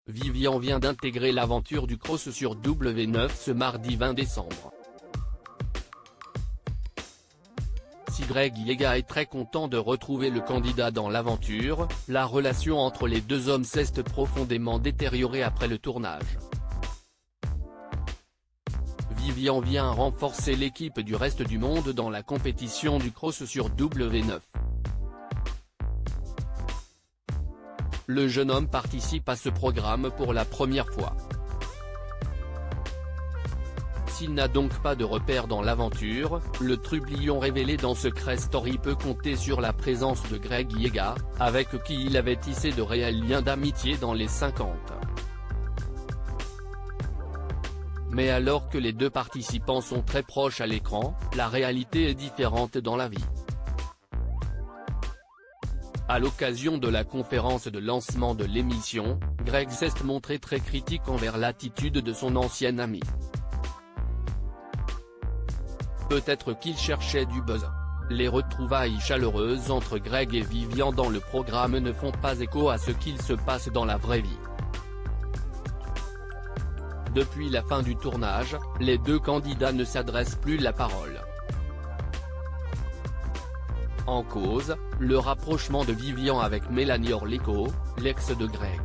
Vivian vient d'intégrer l'aventure du cross sur W9 ce mardi 20 décembre. Si Greg Yega est très content de retrouver le candidat dans l'aventure, la relation entre les deux hommes s'est profondément détériorée après le tournage. Vivian vient renforcer l'équipe du reste du monde dans la compétition du cross sur W9. Le jeune homme participe à ce programme pour la première fois. S'il n'a donc pas de repère dans l'aventure, le trublion révélé dans Secret Story peut compter sur la présence de Greg Yega, avec qui il avait tissé de réels liens d'amitié dans les 50. Mais alors que les deux participants sont très proches à l'écran, la réalité est différente dans la vie. À l'occasion de la conférence de lancement de l'émission, Greg s'est montré très critique envers l'attitude de son ancien ami. Peut-être qu'il cherchait du buzz. Les retrouvailles chaleureuses entre Greg et Vivian dans le programme ne font pas écho à ce qu'il se passe dans la vraie vie. Depuis la fin du tournage, les deux candidats ne s'adressent plus la parole. En cause, le rapprochement de Vivian avec Mélanie Orlikow, l'ex de Greg.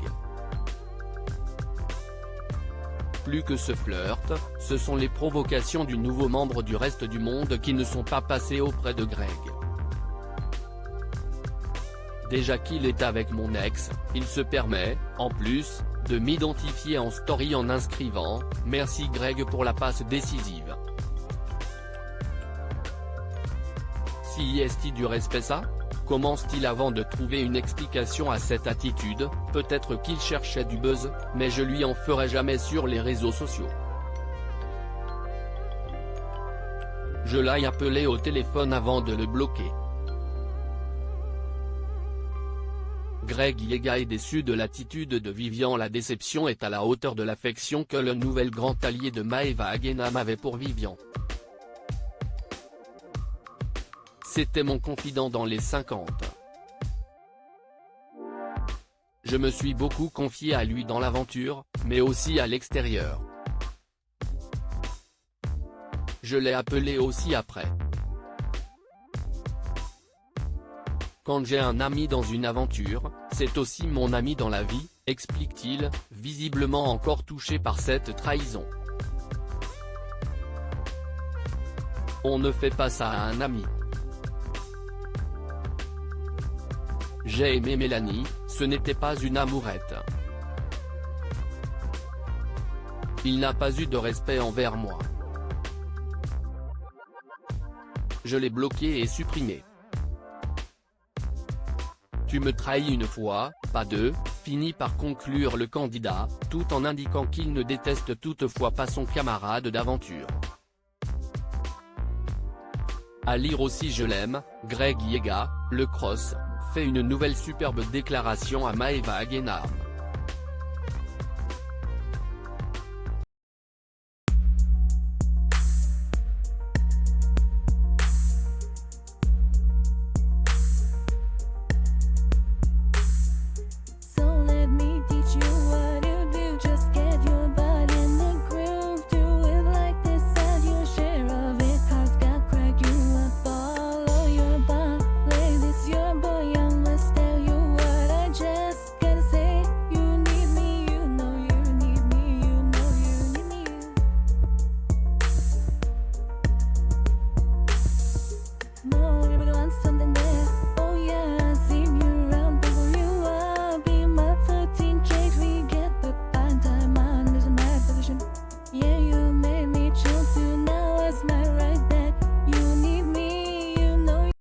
Plus que ce flirt, ce sont les provocations du nouveau membre du reste du monde qui ne sont pas passées auprès de Greg. Déjà qu'il est avec mon ex, il se permet, en plus, de m'identifier en story en inscrivant « Merci Greg pour la passe décisive ». Si est-il du respect ça? Commence-t-il avant de trouver une explication à cette attitude? Peut-être qu'il cherchait du buzz, mais je lui en ferai jamais sur les réseaux sociaux. Je l'ai appelé au téléphone avant de le bloquer. Greg Yega est déçu de l'attitude de Vivian. La déception est à la hauteur de l'affection que le nouvel grand allié de Maeva Genam avait pour Vivian. C'était mon confident dans les 50. Je me suis beaucoup confié à lui dans l'aventure, mais aussi à l'extérieur. Je l'ai appelé aussi après. Quand j'ai un ami dans une aventure, c'est aussi mon ami dans la vie, explique-t-il, visiblement encore touché par cette trahison. On ne fait pas ça à un ami. J'ai aimé Mélanie, ce n'était pas une amourette. Il n'a pas eu de respect envers moi. Je l'ai bloqué et supprimé. Tu me trahis une fois, pas deux, finit par conclure le candidat, tout en indiquant qu'il ne déteste toutefois pas son camarade d'aventure. À lire aussi Je l'aime, Greg Yega, le cross, fait une nouvelle superbe déclaration à Maeva Genam.